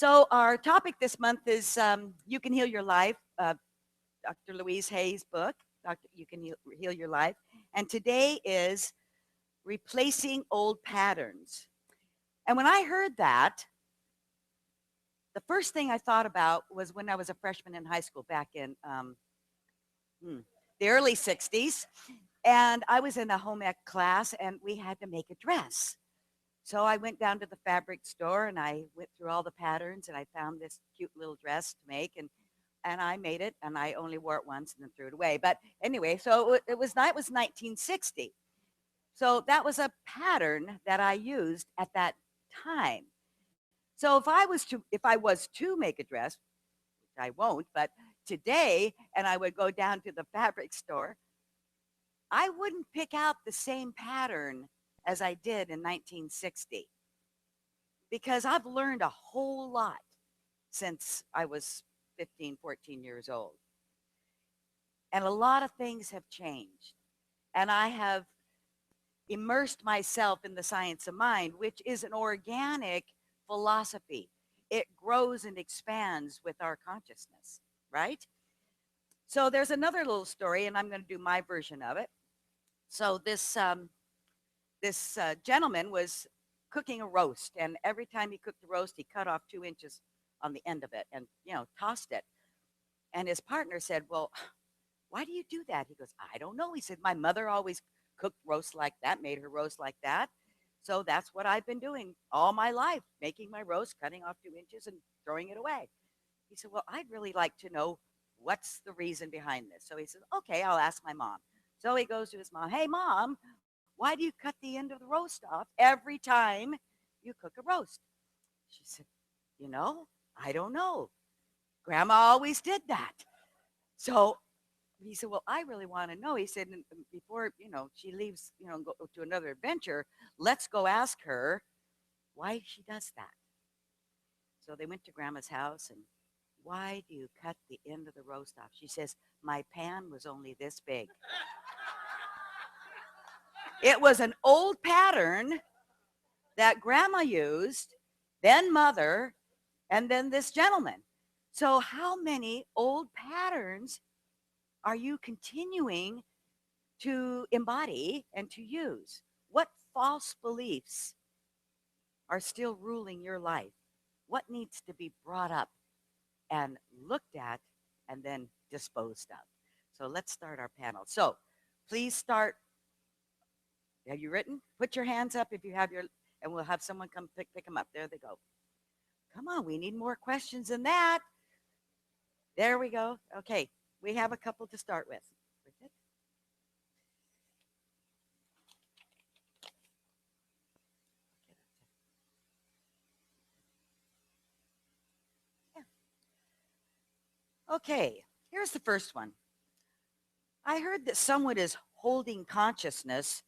So our topic this month is You Can Heal Your Life, Dr. Louise Hay's book, You Can Heal Your Life. And today is Replacing Old Patterns. And when I heard that, the first thing I thought about was when I was a freshman in high school back in the early 60s. And I was in a home ec class and we had to make a dress. So I went down to the fabric store and I went through all the patterns and I found this cute little dress to make and I made it and I only wore it once and then threw it away. But anyway, so it was 1960. So that was a pattern that I used at that time. So if I was to make a dress, which I won't, but today, and I would go down to the fabric store, I wouldn't pick out the same pattern as I did in 1960 because I've learned a whole lot since I was 15, 14 years old. And a lot of things have changed. And I have immersed myself in the science of mind, which is an organic philosophy. It grows and expands with our consciousness, right? So there's another little story, and I'm going to do my version of it. So this gentleman was cooking a roast, and every time he cooked the roast, he cut off 2 inches on the end of it and, tossed it. And his partner said, well, why do you do that? He goes, I don't know. He said, my mother always cooked roast like that, made her roast like that. So that's what I've been doing all my life, making my roast, cutting off 2 inches and throwing it away. He said, well, I'd really like to know what's the reason behind this. So he says, okay, I'll ask my mom. So he goes to his mom, hey, Mom, why do you cut the end of the roast off every time you cook a roast? She said, I don't know. Grandma always did that. So he said, well, I really want to know. He said, before, she leaves, go to another adventure, let's go ask her why she does that. So they went to Grandma's house and, why do you cut the end of the roast off? She says, my pan was only this big. It was an old pattern that Grandma used, then Mother, and then this gentleman. So how many old patterns are you continuing to embody and to use? What false beliefs are still ruling your life? What needs to be brought up and looked at and then disposed of? So let's start our panel. So please start. Have you written? Put your hands up if you have your, and we'll have someone come pick them up. There they go. Come on, we need more questions than that. There we go. Okay, we have a couple to start with. Okay, here's the first one. I heard that someone is holding consciousness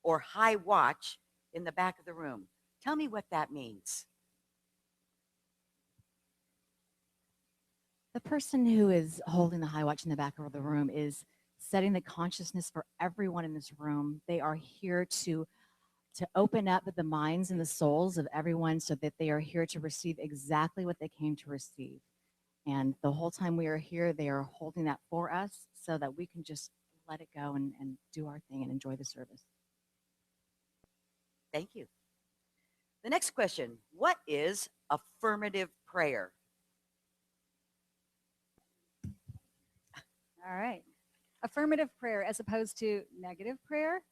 or high watch in the back of the room. Tell me what that means. The person who is holding the high watch in the back of the room is setting the consciousness for everyone in this room. They are here to open up the minds and the souls of everyone so that they are here to receive exactly what they came to receive. And the whole time we are here, they are holding that for us so that we can just let it go and do our thing and enjoy the service. Thank you. The next question, what is affirmative prayer? All right. Affirmative prayer as opposed to negative prayer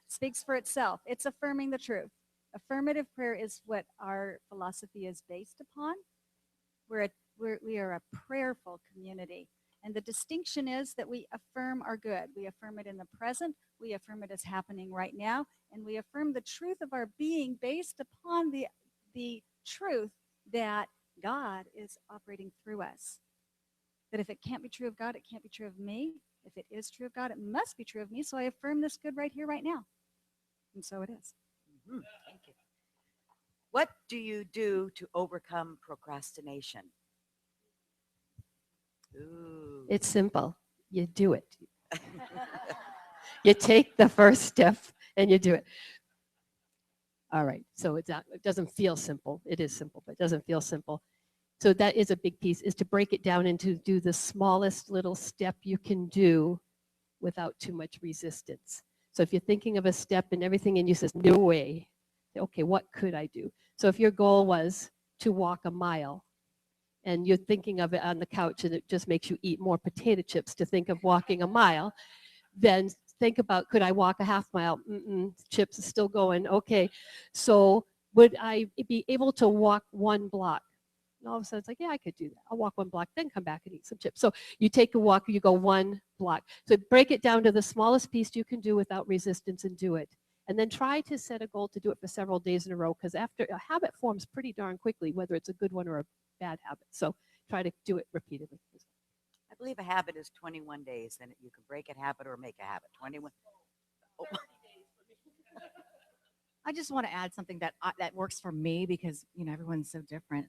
speaks for itself. It's affirming the truth. Affirmative prayer is what our philosophy is based upon. We are a prayerful community. And the distinction is that we affirm our good. We affirm it in the present. We affirm it as happening right now. And we affirm the truth of our being based upon the truth that God is operating through us. That if it can't be true of God, it can't be true of me. If it is true of God, it must be true of me. So I affirm this good right here, right now. And so it is. Mm-hmm. Thank you. What do you do to overcome procrastination? Ooh. It's simple. You do it. You take the first step and you do it. All right. So it doesn't feel simple. It is simple, but it doesn't feel simple. So that is a big piece, is to break it down and to do the smallest little step you can do without too much resistance. So if you're thinking of a step and everything and you says, no way, okay, what could I do? So if your goal was to walk a mile and you're thinking of it on the couch and it just makes you eat more potato chips to think of walking a mile, then think about, could I walk a half mile? Chips is still going. Okay, so would I be able to walk 1 block? And all of a sudden it's like, yeah, I could do that. I'll walk 1 block, then come back and eat some chips. So you take a walk, you go 1 block. So break it down to the smallest piece you can do without resistance and do it. And then try to set a goal to do it for several days in a row, because after a habit forms pretty darn quickly, whether it's a good one or a bad habit. So try to do it repeatedly. I believe a habit is 21 days. Then you can break a habit or make a habit. 21. Oh. I just want to add something that that works for me because, everyone's so different.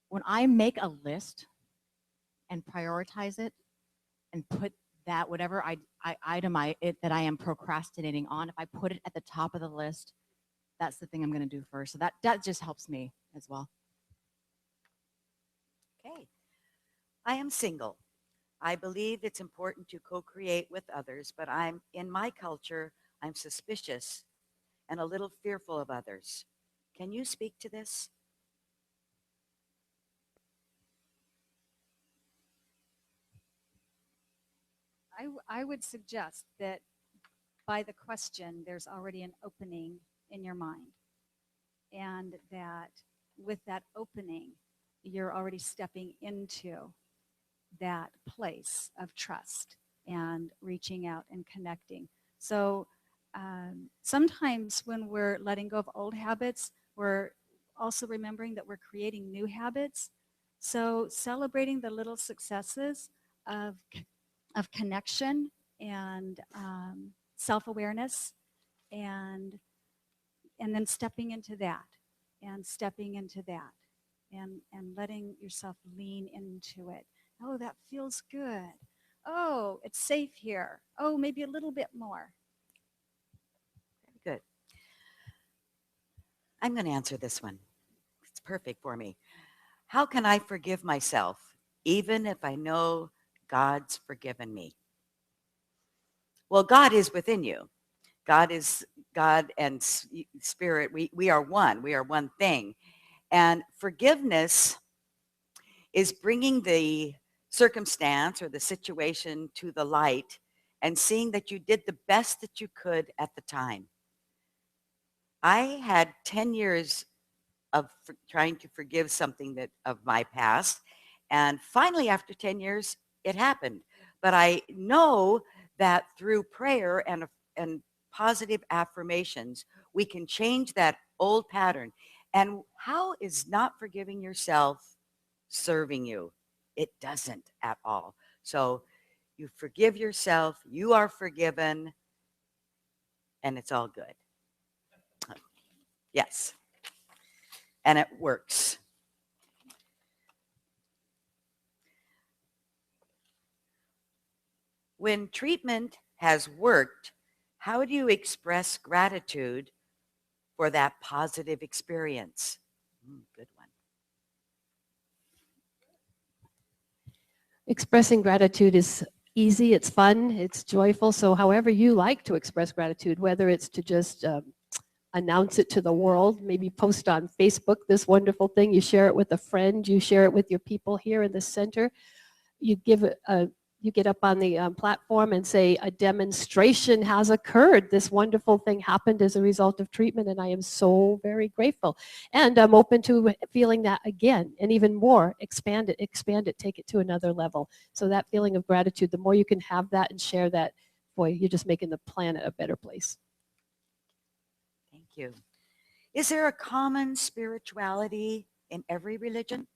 When I make a list and prioritize it and put that, whatever item that I am procrastinating on, if I put it at the top of the list, that's the thing I'm going to do first. So that just helps me as well. Okay. I am single. I believe it's important to co-create with others, but in my culture, I'm suspicious and a little fearful of others. Can you speak to this? I would suggest that by the question, there's already an opening in your mind. And that with that opening, you're already stepping into that place of trust and reaching out and connecting. So sometimes when we're letting go of old habits, we're also remembering that we're creating new habits. So celebrating the little successes of connection and self-awareness, and then stepping into that and letting yourself lean into it. Oh, that feels good. Oh, it's safe here. Oh, maybe a little bit more. Very good. I'm going to answer this one. It's perfect for me. How can I forgive myself even if I know God's forgiven me? Well, God is within you. God is God and Spirit. We are one. We are one thing. And forgiveness is bringing the circumstance or the situation to the light and seeing that you did the best that you could at the time. I had 10 years of trying to forgive something of my past. And finally, after 10 years, it happened. But I know that through prayer and positive affirmations, we can change that old pattern. And how is not forgiving yourself serving you? It doesn't at all. So you forgive yourself, you are forgiven, and it's all good. Yes. And it works. When treatment has worked, how do you express gratitude for that positive experience? Good one. Expressing gratitude is easy, it's fun, it's joyful. So however you like to express gratitude, whether it's to just announce it to the world, maybe post on Facebook this wonderful thing, you share it with a friend, you share it with your people here in the center, you get up on the platform and say, a demonstration has occurred. This wonderful thing happened as a result of treatment, and I am so very grateful. And I'm open to feeling that again, and even more, expand it, take it to another level. So that feeling of gratitude, the more you can have that and share that, boy, you're just making the planet a better place. Thank you. Is there a common spirituality in every religion?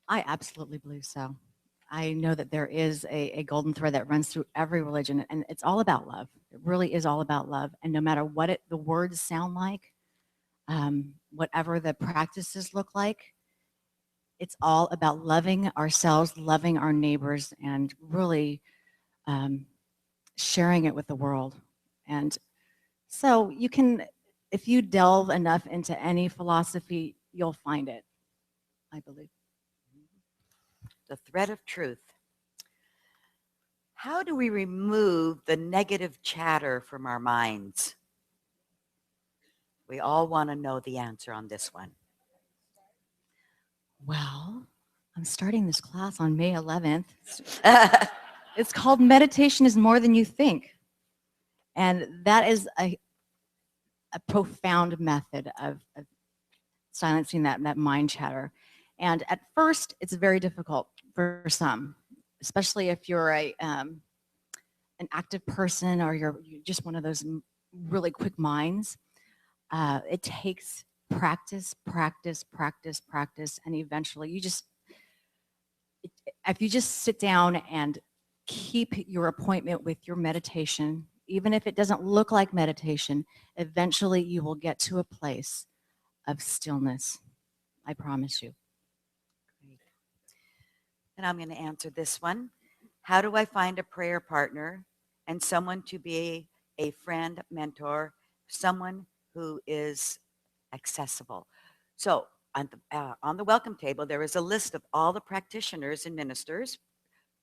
I absolutely believe so. I know that there is a golden thread that runs through every religion, and it's all about love. It really is all about love. And no matter what the words sound like, whatever the practices look like, it's all about loving ourselves, loving our neighbors, and really sharing it with the world. And so you can, if you delve enough into any philosophy, you'll find it, I believe. The thread of truth. How do we remove the negative chatter from our minds? We all want to know the answer on this one. Well, I'm starting this class on May 11th. It's called Meditation is More Than You Think. And that is a profound method of silencing that mind chatter. And at first, it's very difficult for some, especially if you're an active person or you're just one of those really quick minds. It takes practice, practice, practice, practice, and eventually if you just sit down and keep your appointment with your meditation, even if it doesn't look like meditation, eventually you will get to a place of stillness. I promise you. Great. And I'm going to answer this one. How do I find a prayer partner and someone to be a friend, mentor, someone who is accessible? So on the welcome table, there is a list of all the practitioners and ministers.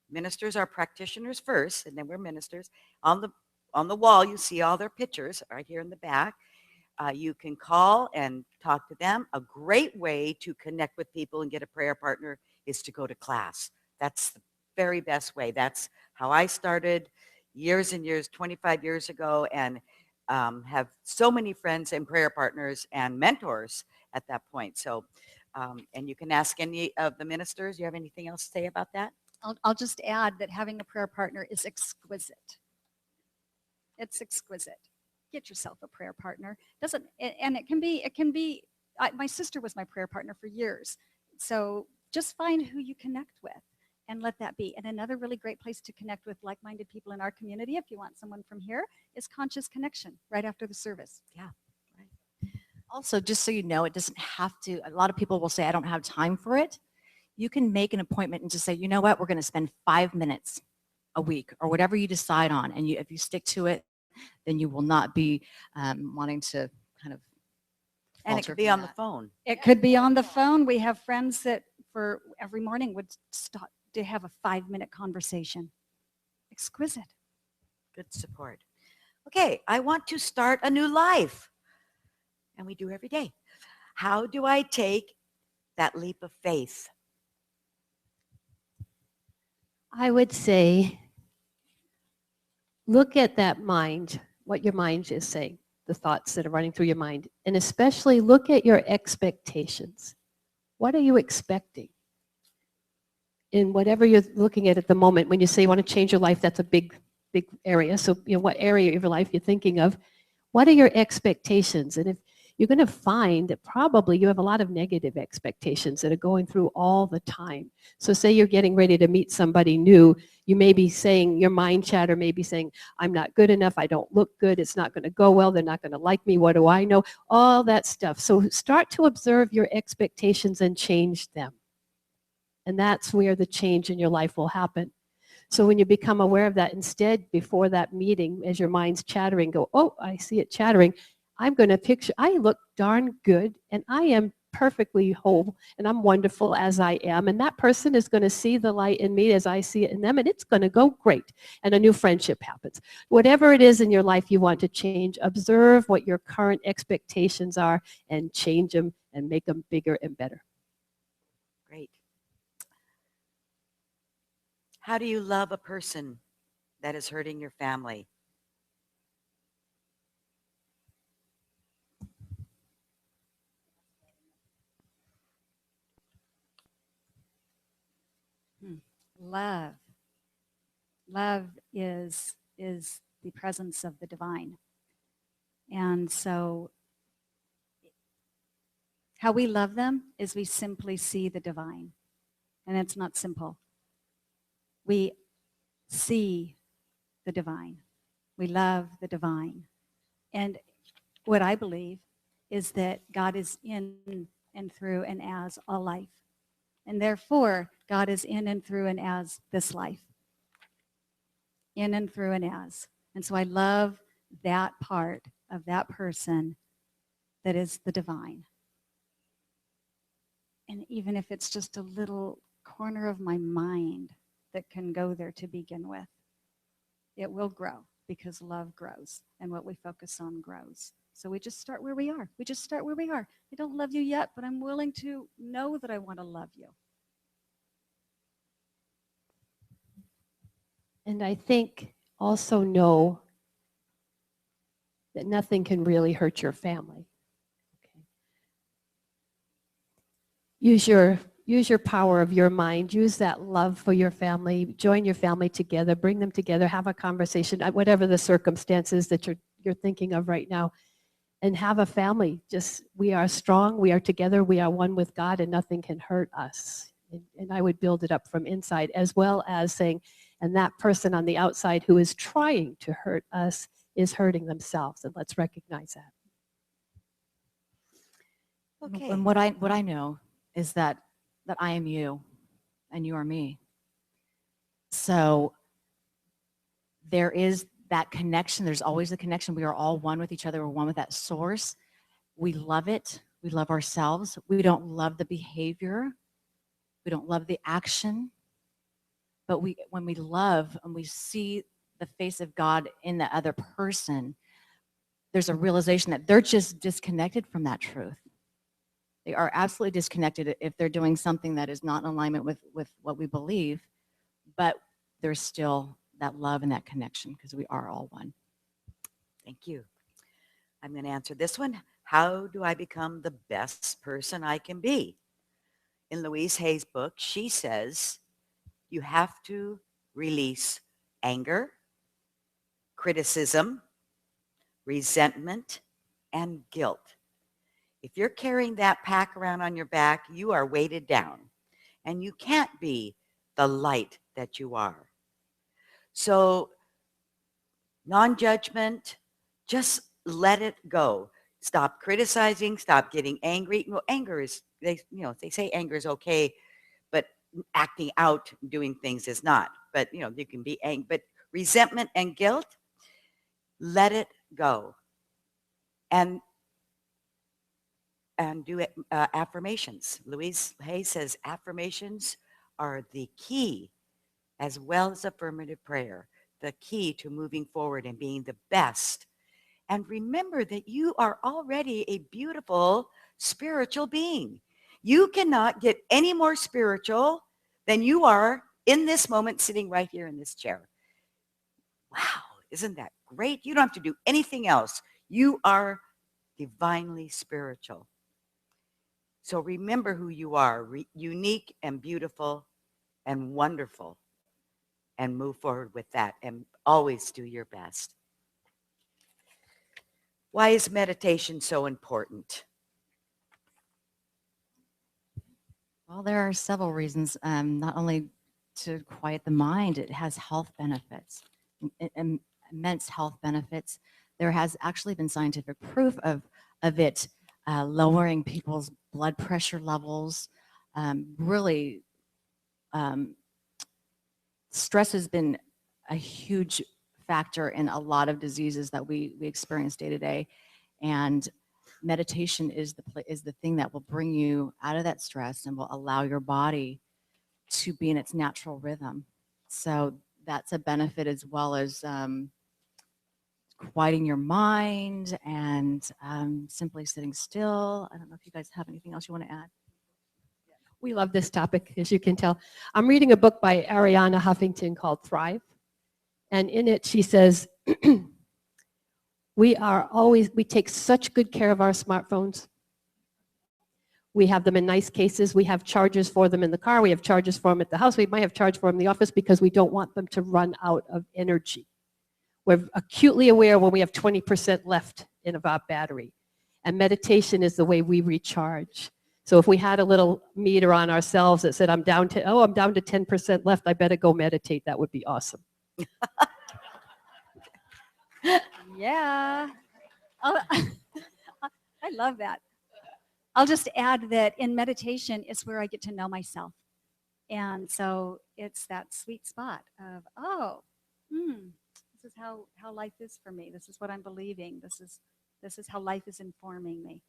Ministers are practitioners first, and then we're ministers. On the wall, you see all their pictures right here in the back. You can call and talk to them. A great way to connect with people and get a prayer partner is to go to class. That's the very best way. That's how I started years and years, 25 years ago, and have so many friends and prayer partners and mentors at that point. So, and you can ask any of the ministers. You have anything else to say about that? I'll just add that having a prayer partner is exquisite. It's exquisite. Get yourself a prayer partner. And it can be, my sister was my prayer partner for years. So just find who you connect with and let that be. And another really great place to connect with like-minded people in our community, if you want someone from here, is Conscious Connection right after the service. Yeah. Also, just so you know, it doesn't have to, a lot of people will say, I don't have time for it. You can make an appointment and just say, you know what, we're going to spend 5 minutes a week or whatever you decide on. And if you stick to it, then you will not be wanting to kind of. And it could be on the phone. It could be on the phone. We have friends that for every morning would stop to have a 5-minute conversation. Exquisite. Good support. Okay, I want to start a new life. And we do every day. How do I take that leap of faith? I would say, look at that mind, what your mind is saying, the thoughts that are running through your mind, and especially look at your expectations. What are you expecting? In whatever you're looking at the moment, when you say you want to change your life, that's a big area. So, what area of your life you're thinking of, what are your expectations? And if you're going to find that probably you have a lot of negative expectations that are going through all the time. So say you're getting ready to meet somebody new, you may be saying, your mind chatter may be saying, I'm not good enough, I don't look good, it's not going to go well, they're not going to like me, what do I know? All that stuff. So start to observe your expectations and change them. And that's where the change in your life will happen. So when you become aware of that, instead, before that meeting, as your mind's chattering, go, oh, I see it chattering, I'm going to picture, I look darn good and I am perfectly whole and I'm wonderful as I am. And that person is going to see the light in me as I see it in them, and it's going to go great. And a new friendship happens. Whatever it is in your life you want to change, observe what your current expectations are and change them and make them bigger and better. Great. How do you love a person that is hurting your family? Love. Love is the presence of the divine. And so how we love them is we simply see the divine. And it's not simple. We see the divine. We love the divine. And what I believe is that God is in and through and as all life. And therefore, God is in and through and as this life. In and through and as. And so I love that part of that person that is the divine. And even if it's just a little corner of my mind that can go there to begin with, it will grow because love grows and what we focus on grows. So we just start where we are. We just start where we are. I don't love you yet, but I'm willing to know that I want to love you. And I think also know that nothing can really hurt your family. Okay. Use your power of your mind. Use that love for your family. Join your family together. Bring them together. Have a conversation, whatever the circumstances that you're thinking of right now, and have a family. Just, we are strong. We are together. We are one with God, and nothing can hurt us. And I would build it up from inside, as well as saying, and that person on the outside who is trying to hurt us is hurting themselves, and let's recognize that. Okay. And what I know is that I am you and you are me. So there is that connection. There's always a connection. We are all one with each other. We're one with that source. We love it. We love ourselves. We don't love the behavior. We don't love the action. But when we love and we see the face of God in the other person, there's a realization that they're just disconnected from that truth. They are absolutely disconnected if they're doing something that is not in alignment with what we believe, but there's still that love and that connection because we are all one. Thank you. I'm going to answer this one. How do I become the best person I can be? In Louise Hay's book, she says, you have to release anger, criticism, resentment, and guilt. If you're carrying that pack around on your back, you are weighted down, and you can't be the light that you are. So, non-judgment, just let it go. Stop criticizing, stop getting angry. Well, anger is, they say anger is okay, but acting out, doing things is not. But, you can be angry. But resentment and guilt, let it go. And do it, affirmations. Louise Hay says affirmations are the key, as well as affirmative prayer, the key to moving forward and being the best. And remember that you are already a beautiful spiritual being. You cannot get any more spiritual than you are in this moment sitting right here in this chair. Wow, isn't that great? You don't have to do anything else. You are divinely spiritual. So remember who you are, unique and beautiful and wonderful, and move forward with that and always do your best. Why is meditation so important? Well, there are several reasons. Not only to quiet the mind, it has health benefits, immense health benefits. There has actually been scientific proof of it lowering people's blood pressure levels. Really, stress has been a huge factor in a lot of diseases that we experience day to day, and meditation is the thing that will bring you out of that stress and will allow your body to be in its natural rhythm. So that's a benefit, as well as quieting your mind and simply sitting still. I don't know if you guys have anything else you want to add. We love this topic, as you can tell. I'm reading a book by Arianna Huffington called Thrive. And in it, she says, we take such good care of our smartphones. We have them in nice cases. We have chargers for them in the car. We have chargers for them at the house. We might have charge for them in the office because we don't want them to run out of energy. We're acutely aware when we have 20% left in our battery. And meditation is the way we recharge. So if we had a little meter on ourselves that said, I'm down to 10% left, I better go meditate. That would be awesome. Yeah. I love that. I'll just add that in meditation is where I get to know myself. And so it's that sweet spot of, this is how life is for me. This is what I'm believing. This is how life is informing me.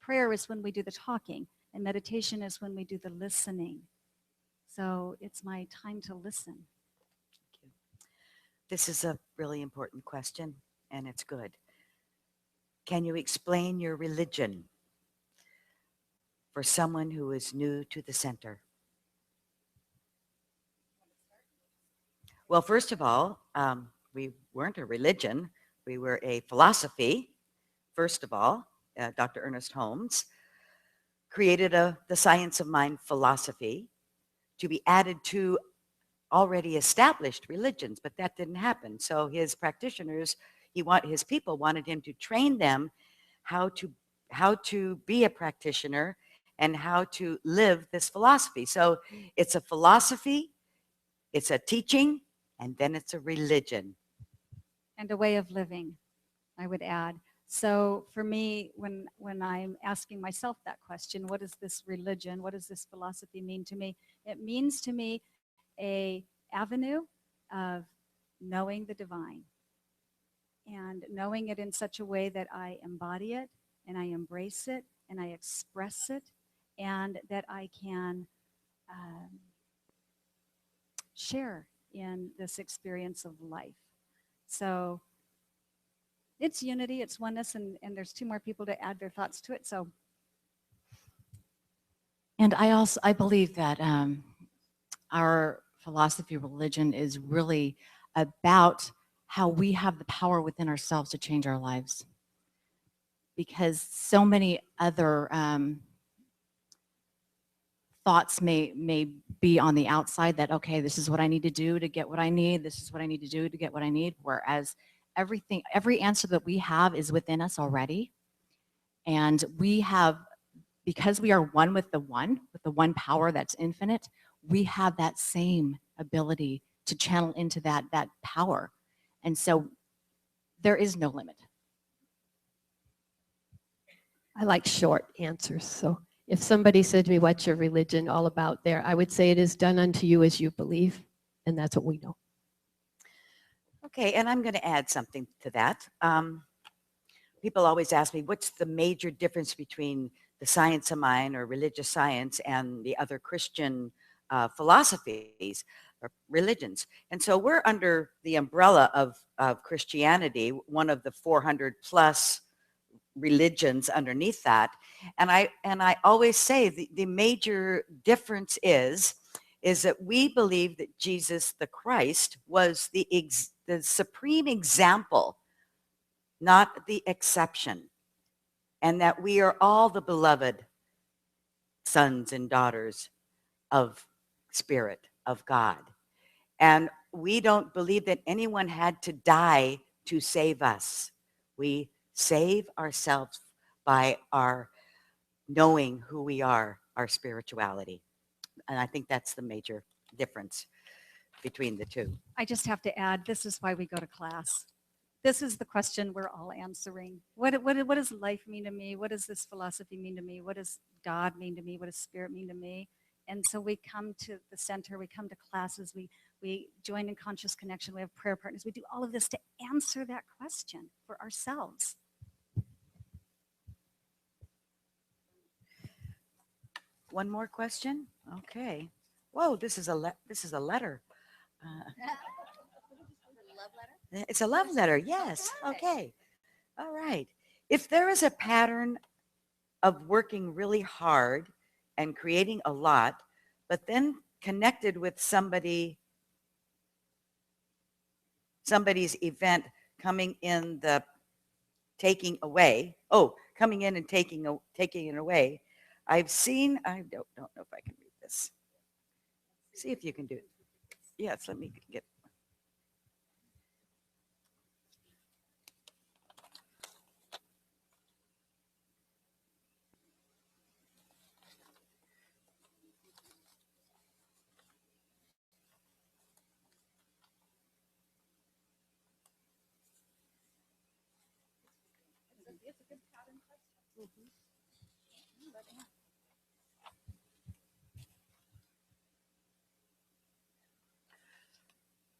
Prayer is when we do the talking. And meditation is when we do the listening. So it's my time to listen. This is a really important question, and it's good. Can you explain your religion for someone who is new to the center? Well, first of all, we weren't a religion. We were a philosophy. First of all, Dr. Ernest Holmes created the science of mind philosophy to be added to already established religions, but that didn't happen. So his practitioners, his people wanted him to train them how to be a practitioner and how to live this philosophy. So it's a philosophy, it's a teaching, and then it's a religion. And a way of living, I would add. So for me, when I'm asking myself that question, what is this religion? What does this philosophy mean to me? It means to me a avenue of knowing the divine and knowing it in such a way that I embody it and I embrace it and I express it and that I can share in this experience of life. So it's unity, it's oneness, and there's two more people to add their thoughts to it. So, And I believe that our philosophy of religion is really about how we have the power within ourselves to change our lives. Because so many other thoughts may be on the outside that, okay, this is what I need to do to get what I need. This is what I need to do to get what I need. Whereas every answer that we have is within us already. And we have, because we are one with the one power that's infinite, we have that same ability to channel into that power. And so there is no limit. I like short answers. So if somebody said to me, what's your religion all about there? I would say it is done unto you as you believe. And that's what we know. Okay, and I'm going to add something to that. People always ask me, what's the major difference between the science of mind or religious science and the other Christian philosophies or religions? And so we're under the umbrella of Christianity, one of the 400 plus religions underneath that. And I always say the major difference is that we believe that Jesus the Christ was the supreme example, not the exception, and that we are all the beloved sons and daughters of Spirit, of God. And we don't believe that anyone had to die to save us. We save ourselves by our knowing who we are, our spirituality. And I think that's the major difference between the two. I just have to add, this is why we go to class. This is the question we're all answering. What does life mean to me? What does this philosophy mean to me? What does God mean to me? What does spirit mean to me? And so we come to the center, we come to classes, we join in conscious connection, we have prayer partners, we do all of this to answer that question for ourselves. One more question? Okay. Whoa, this is a letter. It's a love letter, yes. Okay. All right. If there is a pattern of working really hard and creating a lot, but then connected with somebody's event coming in the taking away, coming in and taking it away, I've seen, I don't know if I can read this. See if you can do it. Yes, let me get.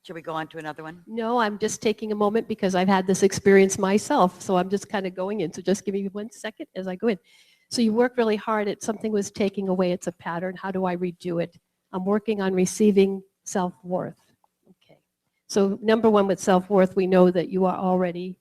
Should we go on to another one? No, I'm just taking a moment because I've had this experience myself. So I'm just kind of going in. So just give me 1 second as I go in. So you work really hard at something was taking away. It's a pattern. How do I redo it? I'm working on receiving self-worth. Okay. So number one with self-worth, we know that you are already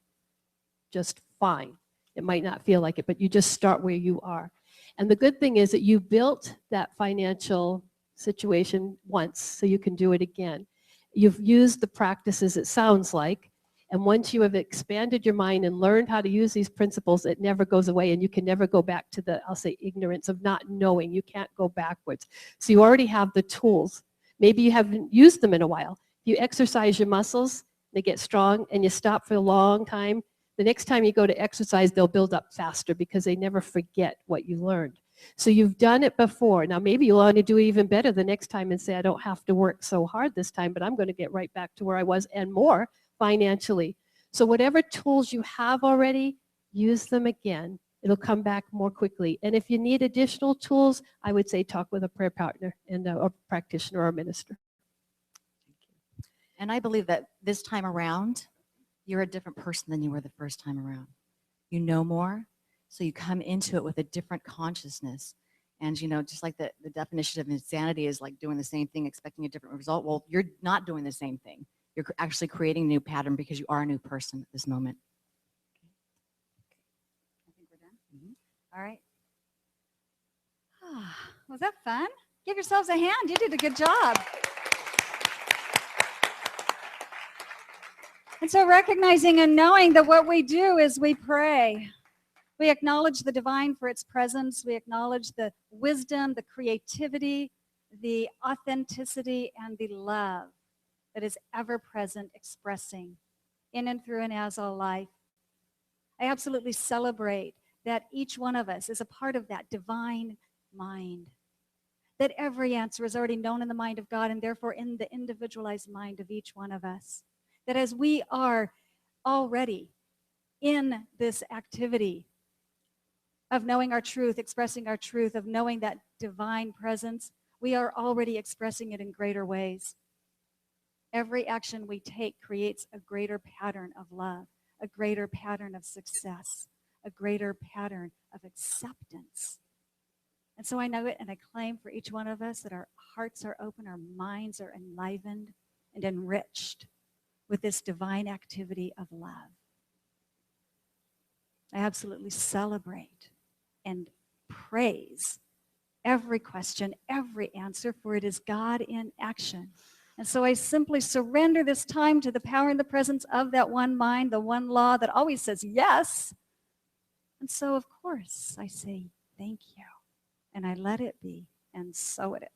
just fine. It might not feel like it, but you just start where you are. And the good thing is that you built that financial situation once, so you can do it again. You've used the practices, it sounds like, and once you have expanded your mind and learned how to use these principles, it never goes away, and you can never go back to the, I'll say, ignorance of not knowing. You can't go backwards. So you already have the tools. Maybe you haven't used them in a while. If you exercise your muscles, they get strong, and you stop for a long time, the next time you go to exercise, they'll build up faster because they never forget what you learned. So you've done it before. Now maybe you'll want to do even better the next time and say, I don't have to work so hard this time, but I'm going to get right back to where I was and more financially. So whatever tools you have already, use them again. It'll come back more quickly. And if you need additional tools, I would say talk with a prayer partner and a practitioner or a minister. And I believe that this time around, you're a different person than you were the first time around. You know more, so you come into it with a different consciousness. And, you know, just like the definition of insanity is like doing the same thing, expecting a different result. Well, you're not doing the same thing. You're actually creating a new pattern because you are a new person at this moment. I think we're done. All right. Was that fun? Give yourselves a hand. You did a good job. And so recognizing and knowing that what we do is we pray. We acknowledge the divine for its presence. We acknowledge the wisdom, the creativity, the authenticity, and the love that is ever present, expressing in and through and as all life. I absolutely celebrate that each one of us is a part of that divine mind, that every answer is already known in the mind of God and therefore in the individualized mind of each one of us. That as we are already in this activity of knowing our truth, expressing our truth, of knowing that divine presence, we are already expressing it in greater ways. Every action we take creates a greater pattern of love, a greater pattern of success, a greater pattern of acceptance. And so I know it and I claim for each one of us that our hearts are open, our minds are enlivened and enriched with this divine activity of love. I absolutely celebrate and praise every question, every answer, for it is God in action. And so I simply surrender this time to the power and the presence of that one mind, the one law that always says yes. And so, of course, I say thank you. And I let it be. And so it is.